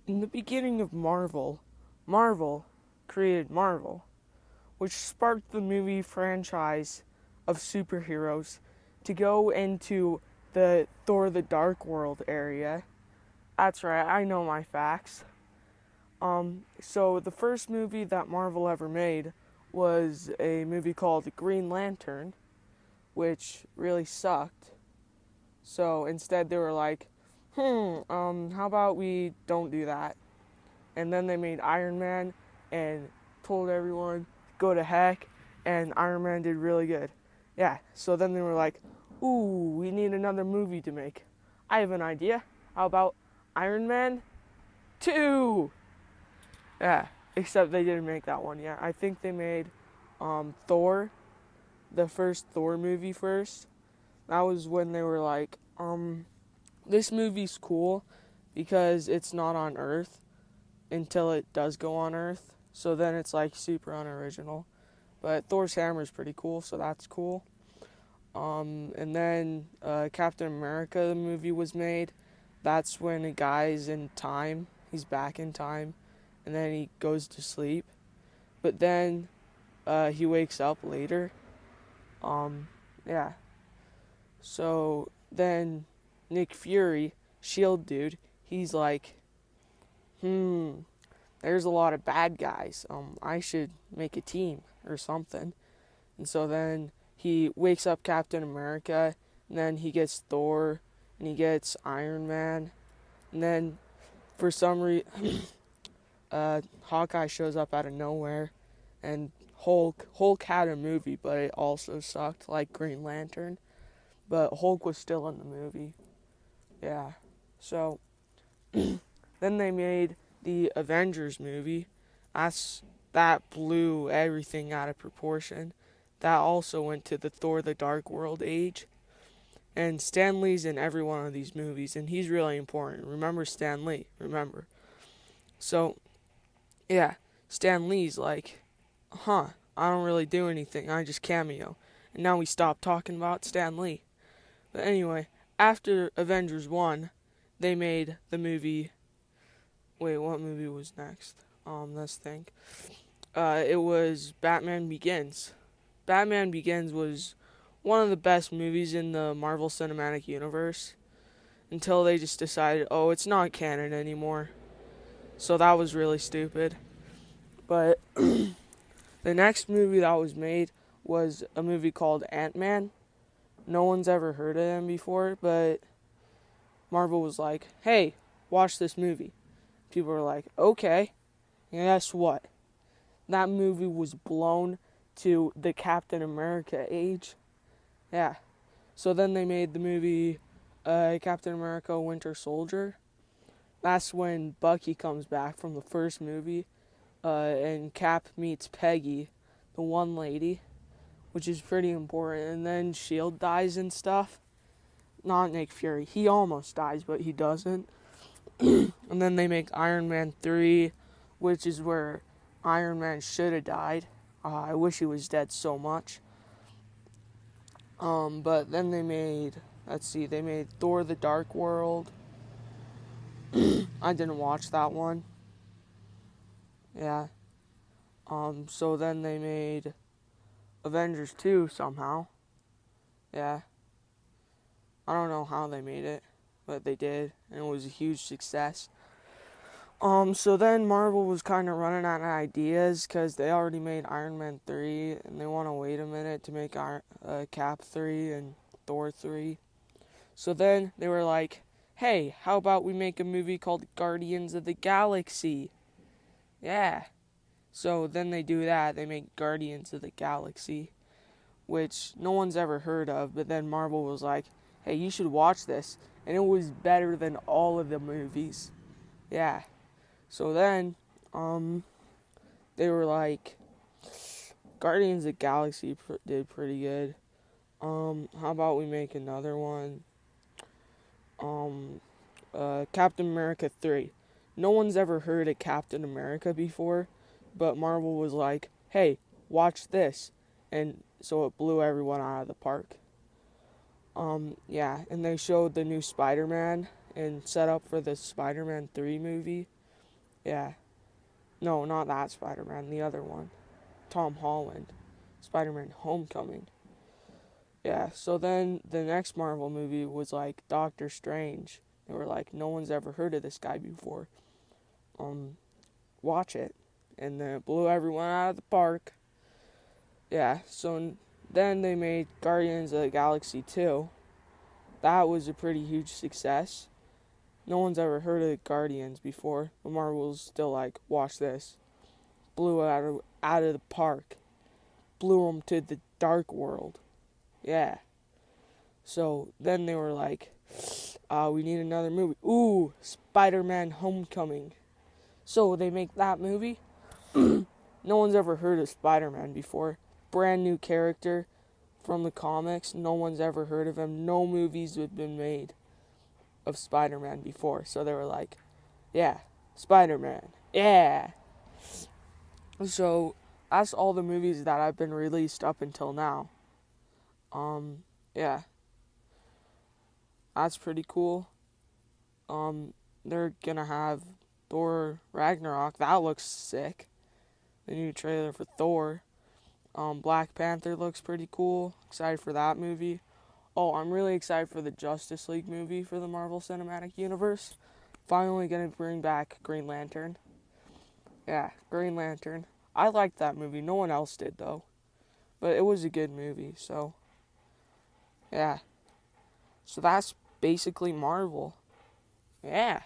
In the beginning of Marvel created Marvel, which sparked the movie franchise of superheroes to go into the Thor the Dark World area. That's right, I know my facts. So the first movie that Marvel ever made was a movie called Green Lantern, which really sucked. So instead they were like, how about we don't do that? And then they made Iron Man and told everyone, go to heck, and Iron Man did really good. Yeah, so then they were like, ooh, we need another movie to make. I have an idea. How about Iron Man 2? Yeah, except they didn't make that one yet. I think they made Thor, the first Thor movie first. That was when they were like, this movie's cool because it's not on Earth until it does go on Earth. So then it's like super unoriginal. But Thor's hammer is pretty cool, so that's cool. And then Captain America, the movie was made. That's when a guy's in time. He's back in time. And then he goes to sleep. But then he wakes up later. Yeah. So then Nick Fury, Shield dude, he's like, there's a lot of bad guys. I should make a team or something. And so then he wakes up Captain America, and then he gets Thor, and he gets Iron Man, and then for some reason, Hawkeye shows up out of nowhere, and Hulk had a movie, but it also sucked, like Green Lantern. But Hulk was still in the movie. Yeah. So then they made the Avengers movie. That blew everything out of proportion. That also went to the Thor the Dark World age. And Stan Lee's in every one of these movies, and he's really important. Remember Stan Lee, remember. So, yeah, Stan Lee's like, I don't really do anything, I just cameo. And now we stop talking about Stan Lee. But anyway, after Avengers 1, they made the movie. Wait, what movie was next? Let's think. It was Batman Begins. Batman Begins was one of the best movies in the Marvel Cinematic Universe until they just decided, oh, it's not canon anymore. So that was really stupid. But the next movie that was made was a movie called Ant-Man. No one's ever heard of him before, but Marvel was like, hey, watch this movie. People were like, okay. And guess what? That movie was blown to the Captain America age. Yeah. So then they made the movie Captain America Winter Soldier. That's when Bucky comes back from the first movie, and Cap meets Peggy, the one lady, which is pretty important. And then Shield dies and stuff. Not Nick Fury. He almost dies, but he doesn't. And then they make Iron Man 3, which is where Iron Man should have died. I wish he was dead so much. But then they made Thor the Dark World. I didn't watch that one. Yeah. So then they made Avengers 2 somehow. Yeah. I don't know how they made it, but they did, and it was a huge success. So then Marvel was kind of running out of ideas because they already made Iron Man 3, and they want to wait a minute to make Cap 3 and Thor 3. So then they were like, hey, how about we make a movie called Guardians of the Galaxy? Yeah. So then they do that. They make Guardians of the Galaxy, which no one's ever heard of, but then Marvel was like, hey, you should watch this. And it was better than all of the movies. Yeah. So then, they were like, Guardians of the Galaxy did pretty good. How about we make another one? Captain America 3. No one's ever heard of Captain America before, but Marvel was like, hey, watch this. And so it blew everyone out of the park. Yeah, and they showed the new Spider-Man and set up for the Spider-Man 3 movie. Yeah. No, not that Spider-Man, the other one. Tom Holland. Spider-Man Homecoming. Yeah, so then the next Marvel movie was like Doctor Strange. They were like, no one's ever heard of this guy before. Um, Watch it. And then it blew everyone out of the park. Yeah, so then they made Guardians of the Galaxy 2. That was a pretty huge success. No one's ever heard of the Guardians before, but Marvel's still like, watch this. Blew it out of the park. Blew them to the dark world. Yeah. So then they were like, we need another movie. Ooh, Spider-Man Homecoming. So they make that movie. No one's ever heard of Spider-Man before. Brand new character from the comics. No one's ever heard of him. No movies have been made of Spider-Man before. So they were like, yeah, Spider-Man. Yeah. So that's all the movies that have been released up until now. Yeah. That's pretty cool. They're gonna have Thor Ragnarok. That looks sick. The new trailer for Thor. Black Panther looks pretty cool. Excited for that movie. Oh, I'm really excited for the Justice League movie for the Marvel Cinematic Universe. Finally gonna bring back Green Lantern. Yeah, Green Lantern. I liked that movie. No one else did though. But it was a good movie, so yeah. So that's basically Marvel. Yeah.